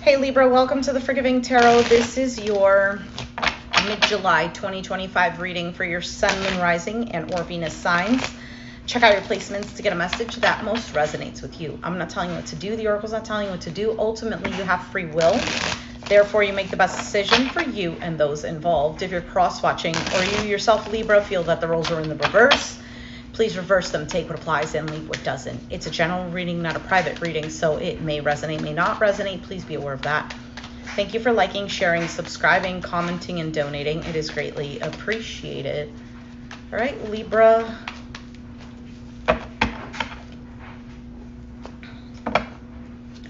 Hey Libra, welcome to the Forgiving Tarot. This is your mid-July 2025 reading for your Sun, Moon, Rising, and or Venus signs. Check out your placements to get a message that most resonates with you. I'm not telling you what to do. The Oracle's not telling you what to do. Ultimately, you have free will. Therefore, you make the best decision for you and those involved. If you're cross-watching or you yourself, Libra, feel that the roles are in the reverse, please reverse them, take what applies and leave what doesn't. It's a general reading, not a private reading, so it may resonate, may not resonate. Please be aware of that. Thank you for liking, sharing, subscribing, commenting, and donating. It is greatly appreciated. All right, Libra.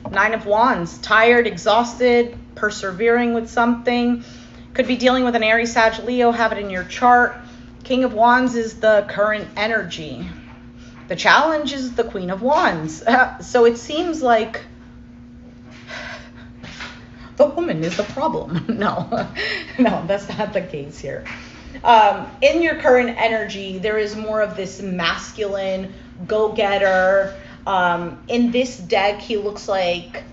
Nine of Wands, tired, exhausted, persevering with something. Could be dealing with an Aries, Sag, Leo, have it in your chart. King of Wands is the current energy. The challenge is the Queen of Wands. So it seems like the woman is the problem. No, that's not the case here. In your current energy, there is more of this masculine go-getter. In this deck, he looks like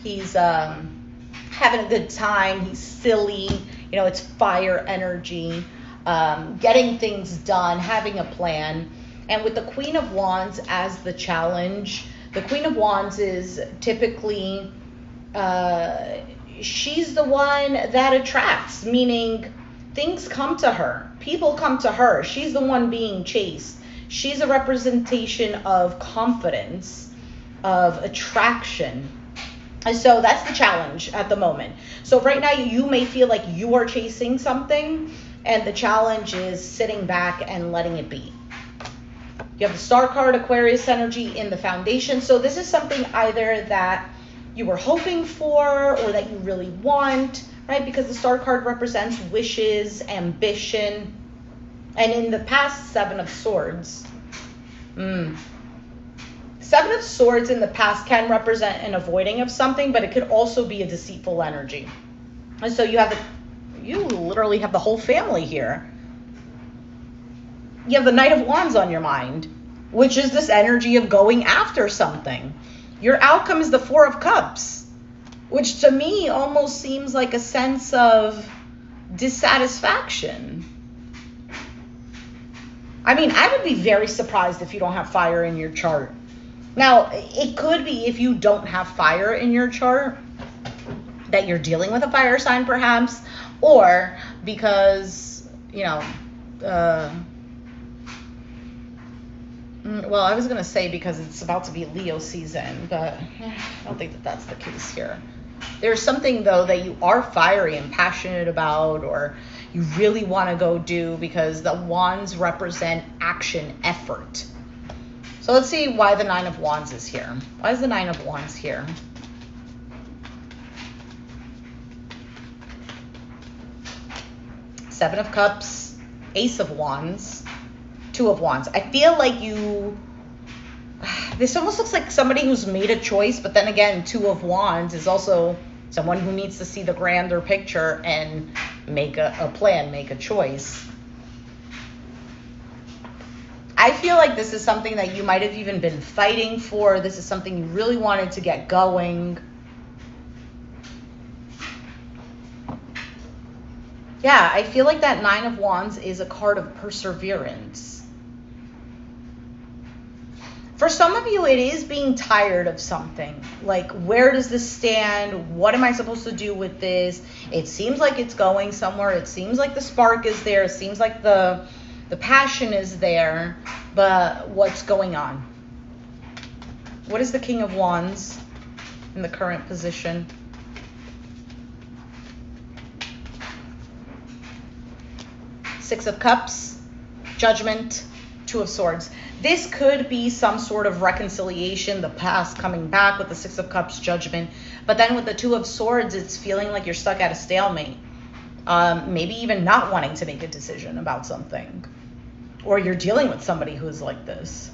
he's having a good time. He's silly. You know, it's fire energy. Getting things done, having a plan. And with the Queen of Wands as the challenge, the Queen of Wands is typically, she's the one that attracts, meaning things come to her. People come to her. She's the one being chased. She's a representation of confidence, of attraction. And so that's the challenge at the moment. So right now you may feel like you are chasing something, and the challenge is sitting back and letting it be. You have the Star card, Aquarius energy in the foundation. So this is something either that you were hoping for or that you really want, right? Because the Star card represents wishes, ambition. And in the past, Seven of Swords. Seven of Swords in the past can represent an avoiding of something, but it could also be a deceitful energy. And so you literally have the whole family here. You have the Knight of Wands on your mind, which is this energy of going after something. Your outcome is the Four of Cups, which to me almost seems like a sense of dissatisfaction. I mean, I would be very surprised if you don't have fire in your chart. Now, it could be if you don't have fire in your chart that you're dealing with a fire sign perhaps, or because, you know, well, I was going to say because it's about to be Leo season, but I don't think that that's the case here. There's something, though, that you are fiery and passionate about, or you really want to go do, because the wands represent action, effort. So let's see why the Nine of Wands is here. Why is the Nine of Wands here? Seven of Cups, Ace of Wands, Two of Wands. I feel like this almost looks like somebody who's made a choice, but then again, Two of Wands is also someone who needs to see the grander picture and make a plan, make a choice. I feel like this is something that you might have even been fighting for. This is something you really wanted to get going. Yeah, I feel like that Nine of Wands is a card of perseverance. For some of you, it is being tired of something. Like, where does this stand? What am I supposed to do with this? It seems like it's going somewhere. It seems like the spark is there. It seems like the passion is there. But what's going on? What is the King of Wands in the current position? Six of Cups, Judgment, Two of Swords. This could be some sort of reconciliation, the past coming back with the Six of Cups, Judgment. But then with the Two of Swords, it's feeling like you're stuck at a stalemate. Maybe even not wanting to make a decision about something. Or you're dealing with somebody who's like this.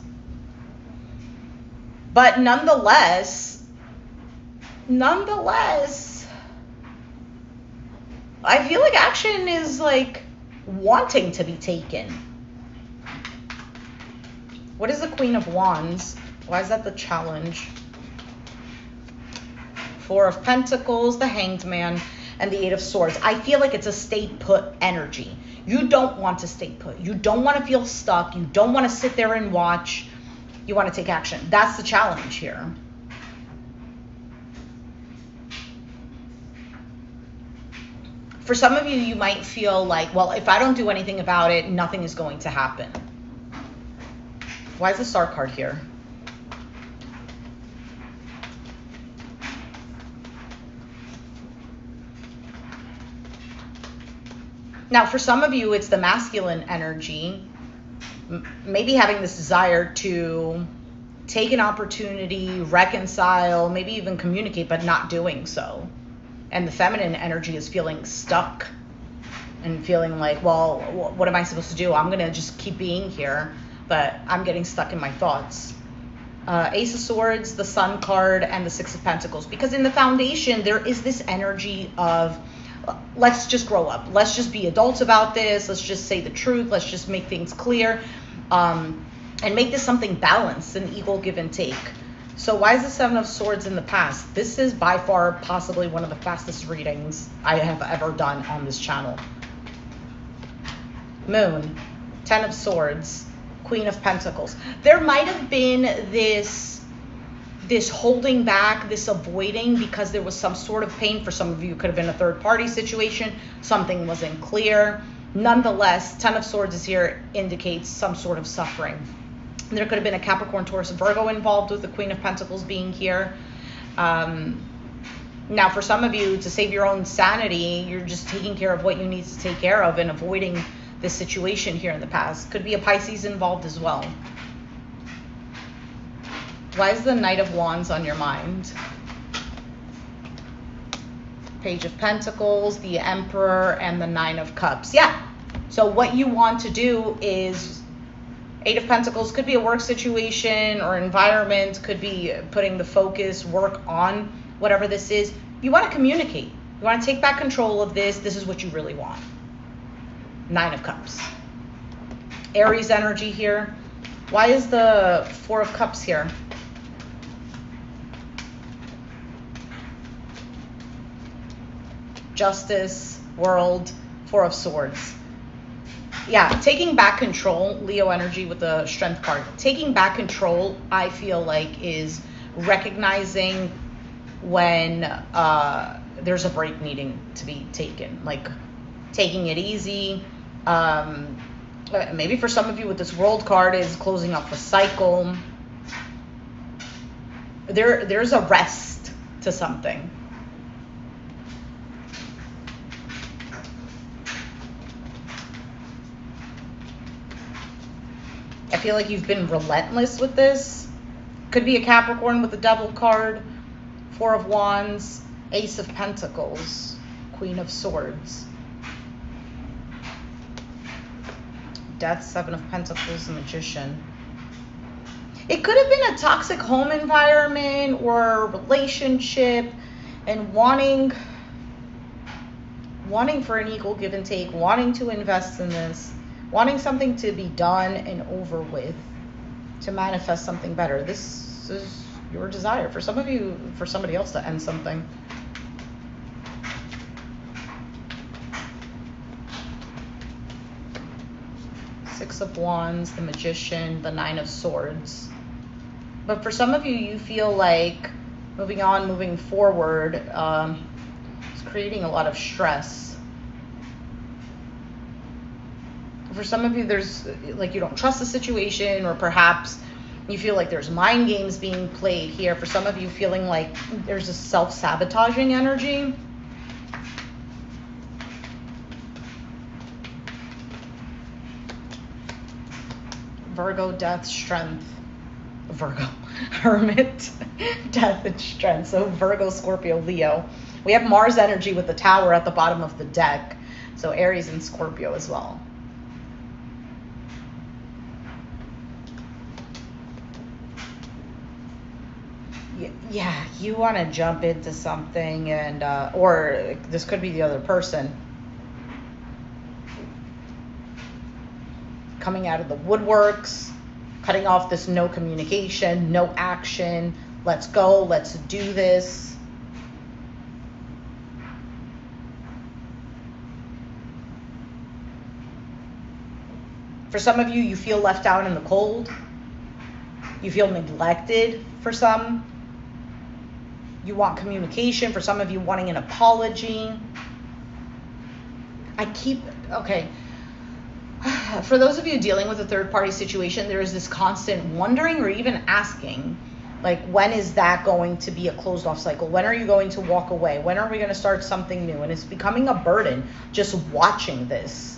But nonetheless, I feel like action is like wanting to be taken. What is the Queen of Wands? Why is that the challenge? Four of Pentacles, the Hanged Man, and the Eight of Swords. I feel like it's a stay put energy. You don't want to stay put. You don't want to feel stuck. You don't want to sit there and watch. You want to take action. That's the challenge here. For some of you, you might feel like, well, if I don't do anything about it, nothing is going to happen. Why is the Star card here? Now, for some of you, it's the masculine energy, maybe having this desire to take an opportunity, reconcile, maybe even communicate, but not doing so. And the feminine energy is feeling stuck and feeling like, well, what am I supposed to do? I'm going to just keep being here, but I'm getting stuck in my thoughts. Ace of Swords, the Sun card, and the Six of Pentacles. Because in the foundation, there is this energy of, let's just grow up. Let's just be adults about this. Let's just say the truth. Let's just make things clear, and make this something balanced, an equal give and take. So why is the Seven of Swords in the past? This is by far possibly one of the fastest readings I have ever done on this channel. Moon, Ten of Swords, Queen of Pentacles. There might have been this holding back, this avoiding, because there was some sort of pain. For some of you, it could have been a third party situation. Something wasn't clear. Nonetheless, Ten of Swords is here, indicates some sort of suffering. There could have been a Capricorn, Taurus, Virgo involved with the Queen of Pentacles being here. Now, for some of you, to save your own sanity, you're just taking care of what you need to take care of and avoiding this situation here in the past. Could be a Pisces involved as well. Why is the Knight of Wands on your mind? Page of Pentacles, the Emperor, and the Nine of Cups. Yeah. So what you want to do is, Eight of Pentacles could be a work situation or environment, could be putting the focus, work on whatever this is. You want to communicate. You want to take back control of this. This is what you really want. Nine of Cups. Aries energy here. Why is the Four of Cups here? Justice, World, Four of Swords. Yeah, taking back control, Leo energy with the Strength card. Taking back control, I feel like, is recognizing when there's a break needing to be taken. Like taking it easy. Maybe for some of you with this World card is closing off a cycle. There's a rest to something. I feel like you've been relentless with this. Could be a Capricorn with the Devil card, Four of Wands, Ace of Pentacles, Queen of Swords. Death, Seven of Pentacles, Magician. It could have been a toxic home environment or relationship and wanting for an equal give and take, wanting to invest in this. Wanting something to be done and over with, to manifest something better. This is your desire. For some of you, for somebody else to end something. Six of Wands, the Magician, the Nine of Swords. But for some of you, you feel like moving on, moving forward, is creating a lot of stress. For some of you, there's like you don't trust the situation, or perhaps you feel like there's mind games being played here. For some of you, feeling like there's a self-sabotaging energy. Virgo, Death, Strength. Virgo, Hermit, Death, and Strength. So Virgo, Scorpio, Leo. We have Mars energy with the Tower at the bottom of the deck. So Aries and Scorpio as well. Yeah, you want to jump into something, and or this could be the other person coming out of the woodworks, cutting off this no communication, no action, let's go, let's do this. For some of you, you feel left out in the cold. You feel neglected for some. You want communication. For some of you, wanting an apology. Okay. For those of you dealing with a third-party situation, there is this constant wondering or even asking, like, when is that going to be a closed-off cycle? When are you going to walk away? When are we going to start something new? And it's becoming a burden just watching this.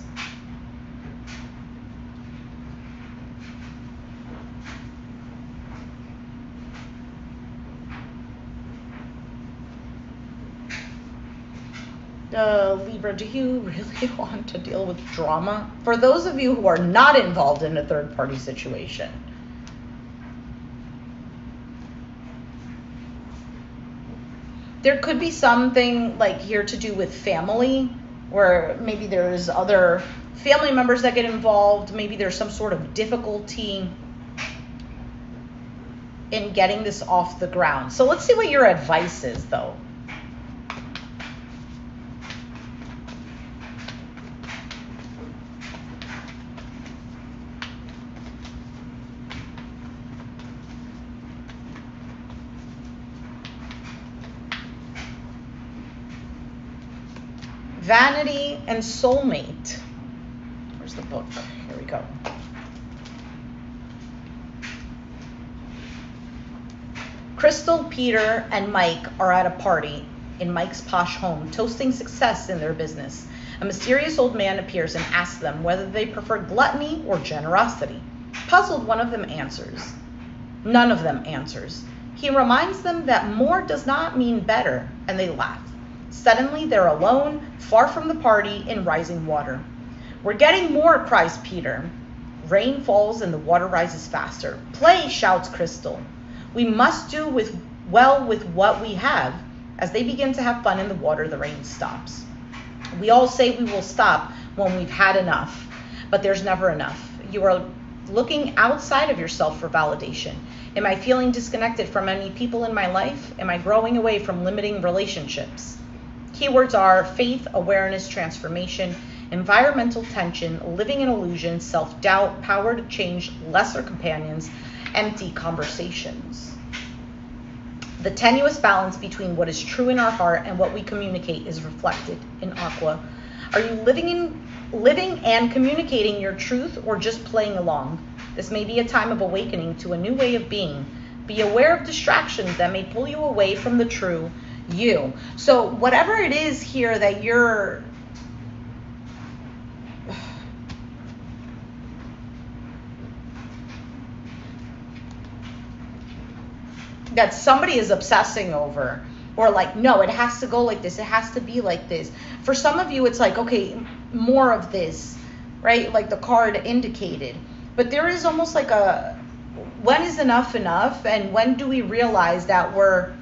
Libra, do you really want to deal with drama? For those of you who are not involved in a third-party situation, there could be something like here to do with family, where maybe there's other family members that get involved. Maybe there's some sort of difficulty in getting this off the ground. So let's see what your advice is, though. Vanity and soulmate. Where's the book? Here we go. Crystal, Peter, and Mike are at a party in Mike's posh home, toasting success in their business. A mysterious old man appears and asks them whether they prefer gluttony or generosity. Puzzled, one of them answers. None of them answers. He reminds them that more does not mean better, and they laugh. Suddenly, they're alone, far from the party, in rising water. "We're getting more," cries Peter. Rain falls and the water rises faster. "Play," shouts Crystal. "We must do well with what we have." As they begin to have fun in the water, the rain stops. We all say we will stop when we've had enough, but there's never enough. You are looking outside of yourself for validation. Am I feeling disconnected from any people in my life? Am I growing away from limiting relationships? Keywords are faith, awareness, transformation, environmental tension, living in illusion, self-doubt, power to change, lesser companions, empty conversations. The tenuous balance between what is true in our heart and what we communicate is reflected in Aqua. Are you living and communicating your truth, or just playing along? This may be a time of awakening to a new way of being. Be aware of distractions that may pull you away from the true you. So whatever it is here that you're that somebody is obsessing over, or like, no, it has to go like this, it has to be like this. For some of you, it's like, okay, more of this, right? Like the card indicated. But there is almost like a, when is enough, and when do we realize that we're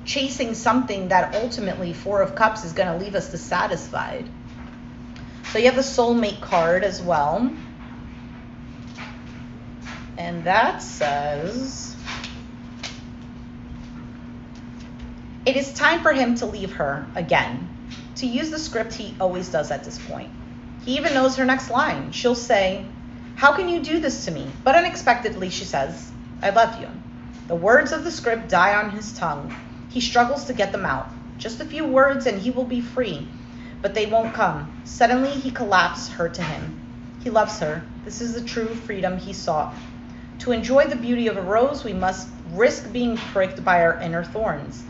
chasing something that ultimately, Four of Cups, is going to leave us dissatisfied? So you have the soulmate card as well. And that says, it is time for him to leave her again. To use the script he always does at this point. He even knows her next line. She'll say, "How can you do this to me?" But unexpectedly, she says, "I love you." The words of the script die on his tongue. He struggles to get them out. Just a few words and he will be free. But they won't come. Suddenly, he collapses her to him. He loves her. This is the true freedom he sought. To enjoy the beauty of a rose, we must risk being pricked by our inner thorns.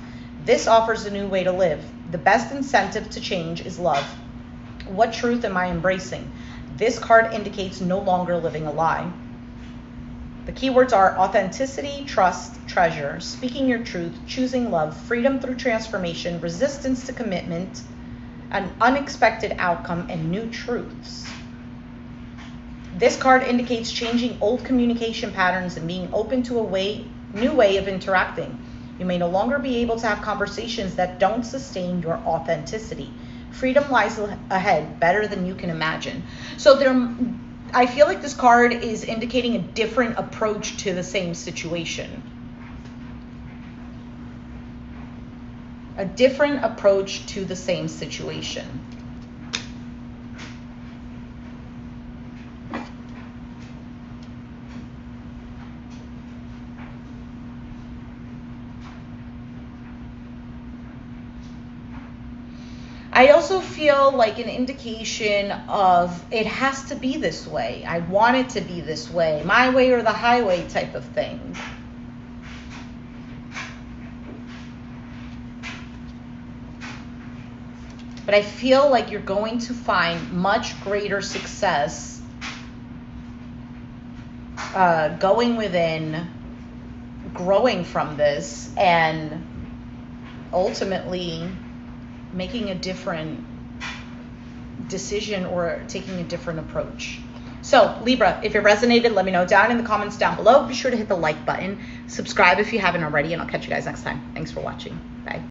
This offers a new way to live. The best incentive to change is love. What truth am I embracing? This card indicates no longer living a lie. The keywords are authenticity, trust, treasure, speaking your truth, choosing love, freedom through transformation, resistance to commitment, an unexpected outcome, and new truths. This card indicates changing old communication patterns and being open to a new way of interacting. You may no longer be able to have conversations that don't sustain your authenticity. Freedom lies ahead, better than you can imagine. So I feel like this card is indicating a different approach to the same situation. A different approach to the same situation. I also feel like an indication of it has to be this way. I want it to be this way, my way or the highway type of thing. But I feel like you're going to find much greater success going within, growing from this, and ultimately making a different decision or taking a different approach. So Libra, if it resonated, let me know down in the comments down below. Be sure to hit the like button, subscribe if you haven't already, and I'll catch you guys next time. Thanks for watching. Bye.